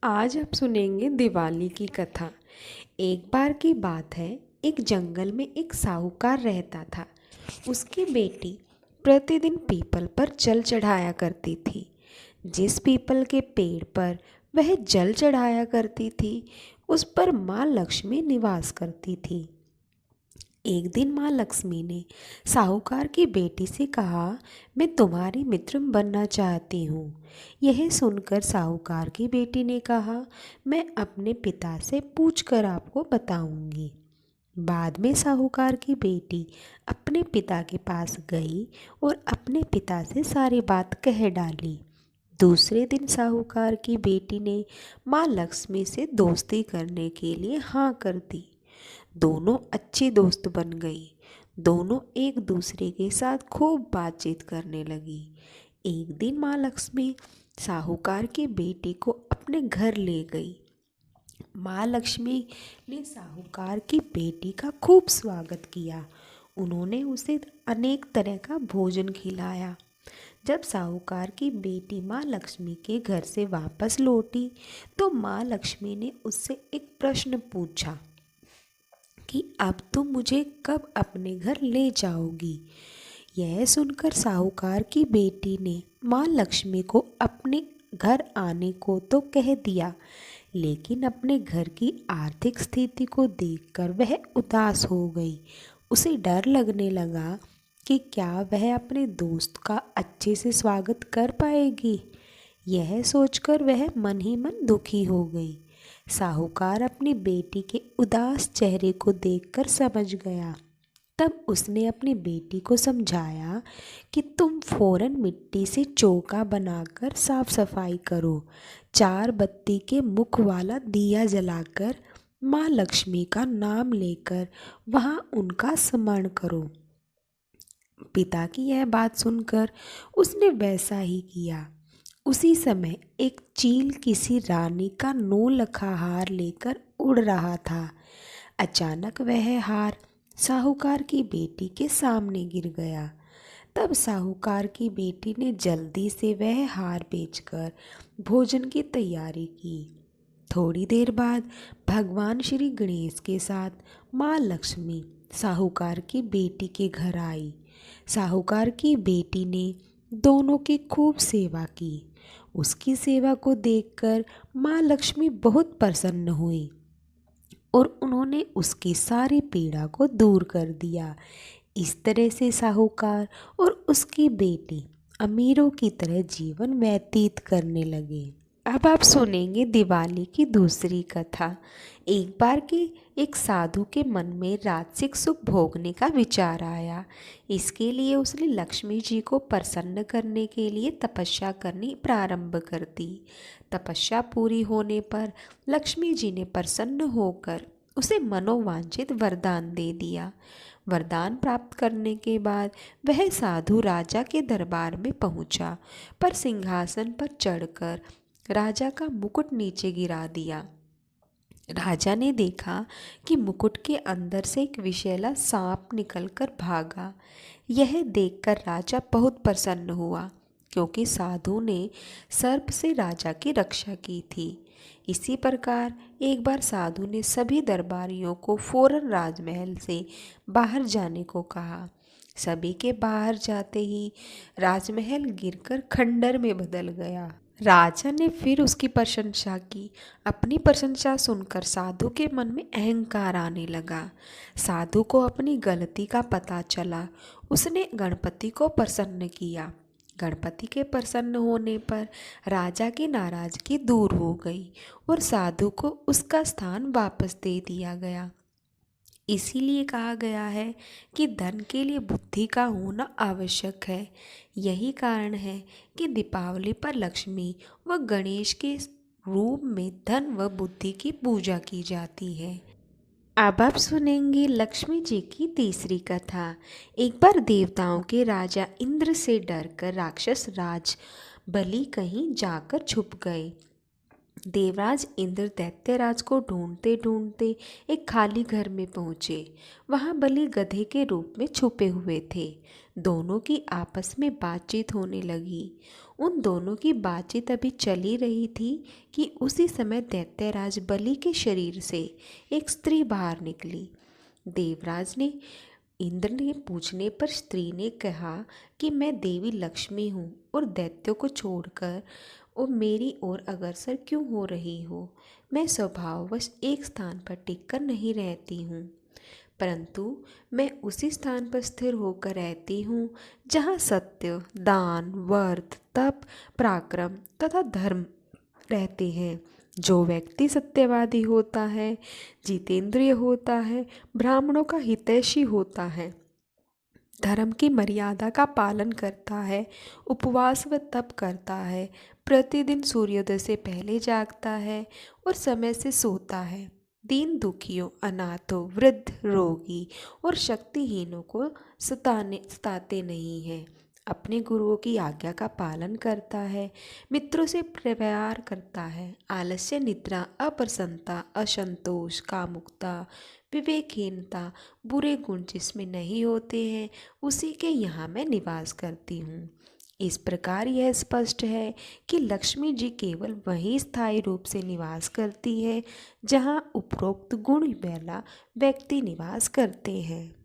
आज आप सुनेंगे दिवाली की कथा। एक बार की बात है, एक जंगल में एक साहूकार रहता था। उसकी बेटी प्रतिदिन पीपल पर जल चढ़ाया करती थी। जिस पीपल के पेड़ पर वह जल चढ़ाया करती थी, उस पर माँ लक्ष्मी निवास करती थी। एक दिन माँ लक्ष्मी ने साहूकार की बेटी से कहा, मैं तुम्हारी मित्र बनना चाहती हूँ। यह सुनकर साहूकार की बेटी ने कहा, मैं अपने पिता से पूछकर आपको बताऊंगी। बाद में साहूकार की बेटी अपने पिता के पास गई और अपने पिता से सारी बात कह डाली। दूसरे दिन साहूकार की बेटी ने माँ लक्ष्मी से दोस्ती करने के लिए हाँ कर दी। दोनों अच्छी दोस्त बन गई। दोनों एक दूसरे के साथ खूब बातचीत करने लगी। एक दिन माँ लक्ष्मी साहूकार की बेटी को अपने घर ले गई। माँ लक्ष्मी ने साहूकार की बेटी का खूब स्वागत किया। उन्होंने उसे अनेक तरह का भोजन खिलाया। जब साहूकार की बेटी माँ लक्ष्मी के घर से वापस लौटी, तो माँ लक्ष्मी ने उससे एक प्रश्न पूछा कि अब तुम मुझे कब अपने घर ले जाओगी। यह सुनकर साहूकार की बेटी ने माँ लक्ष्मी को अपने घर आने को तो कह दिया, लेकिन अपने घर की आर्थिक स्थिति को देखकर वह उदास हो गई। उसे डर लगने लगा कि क्या वह अपने दोस्त का अच्छे से स्वागत कर पाएगी। यह सोचकर वह मन ही मन दुखी हो गई। साहूकार अपनी बेटी के उदास चेहरे को देखकर समझ गया। तब उसने अपनी बेटी को समझाया कि तुम फौरन मिट्टी से चौका बनाकर साफ सफाई करो। 4 बत्ती के मुख वाला दिया जलाकर माँ लक्ष्मी का नाम लेकर वहाँ उनका स्मरण करो। पिता की यह बात सुनकर उसने वैसा ही किया। उसी समय एक चील किसी रानी का 9 लखा हार लेकर उड़ रहा था। अचानक वह हार साहूकार की बेटी के सामने गिर गया। तब साहूकार की बेटी ने जल्दी से वह हार बेचकर भोजन की तैयारी की। थोड़ी देर बाद भगवान श्री गणेश के साथ माँ लक्ष्मी साहूकार की बेटी के घर आई। साहूकार की बेटी ने दोनों की खूब सेवा की। उसकी सेवा को देखकर माँ लक्ष्मी बहुत प्रसन्न हुई और उन्होंने उसकी सारी पीड़ा को दूर कर दिया। इस तरह से साहूकार और उसकी बेटी अमीरों की तरह जीवन व्यतीत करने लगे। अब आप सुनेंगे दिवाली की दूसरी कथा। एक बार के एक साधु के मन में राजसिक सुख भोगने का विचार आया। इसके लिए उसने लक्ष्मी जी को प्रसन्न करने के लिए तपस्या करनी प्रारंभ कर दी। तपस्या पूरी होने पर लक्ष्मी जी ने प्रसन्न होकर उसे मनोवांछित वरदान दे दिया। वरदान प्राप्त करने के बाद वह साधु राजा के दरबार में पहुंचा, पर सिंहासन पर चढ़कर राजा का मुकुट नीचे गिरा दिया। राजा ने देखा कि मुकुट के अंदर से एक विषैला सांप निकलकर भागा। यह देखकर राजा बहुत प्रसन्न हुआ, क्योंकि साधु ने सर्प से राजा की रक्षा की थी। इसी प्रकार एक बार साधु ने सभी दरबारियों को फौरन राजमहल से बाहर जाने को कहा। सभी के बाहर जाते ही राजमहल गिरकर खंडर में बदल गया। राजा ने फिर उसकी प्रशंसा की। अपनी प्रशंसा सुनकर साधु के मन में अहंकार आने लगा। साधु को अपनी गलती का पता चला। उसने गणपति को प्रसन्न किया। गणपति के प्रसन्न होने पर राजा की नाराजगी दूर हो गई और साधु को उसका स्थान वापस दे दिया गया। इसीलिए कहा गया है कि धन के लिए बुद्धि का होना आवश्यक है। यही कारण है कि दीपावली पर लक्ष्मी व गणेश के रूप में धन व बुद्धि की पूजा की जाती है। अब आप सुनेंगे लक्ष्मी जी की तीसरी कथा। एक बार देवताओं के राजा इंद्र से डरकर राक्षस राज बलि कहीं जाकर छुप गए। देवराज इंद्र दैत्यराज को ढूंढते ढूंढते एक खाली घर में पहुंचे। वहां बलि गधे के रूप में छुपे हुए थे। दोनों की आपस में बातचीत होने लगी। उन दोनों की बातचीत अभी चली रही थी कि उसी समय दैत्यराज बलि के शरीर से एक स्त्री बाहर निकली। देवराज ने इंद्र ने पूछने पर स्त्री ने कहा कि मैं देवी लक्ष्मी हूँ और दैत्यों को छोड़कर और मेरी ओर अग्रसर क्यों हो रही हो। मैं स्वभाववश एक स्थान पर टिककर नहीं रहती हूँ, परंतु मैं उसी स्थान पर स्थिर होकर रहती हूँ जहाँ सत्य, दान, व्रत, तप, पराक्रम तथा धर्म रहते हैं। जो व्यक्ति सत्यवादी होता है, जितेंद्रिय होता है, ब्राह्मणों का हितैषी होता है, धर्म की मर्यादा का पालन करता है, उपवास व तप करता है, प्रतिदिन सूर्योदय से पहले जागता है और समय से सोता है, दीन दुखियों, अनाथों, वृद्ध, रोगी और शक्तिहीनों को सताते नहीं है, अपने गुरुओं की आज्ञा का पालन करता है, मित्रों से प्यार करता है, आलस्य, निद्रा, अप्रसन्नता, असंतोष, कामुकता, विवेकहीनता, बुरे गुण जिसमें नहीं होते हैं, उसी के यहाँ मैं निवास करती हूँ। इस प्रकार यह स्पष्ट है कि लक्ष्मी जी केवल वहीं स्थायी रूप से निवास करती है जहाँ उपरोक्त गुण वाला व्यक्ति निवास करते हैं।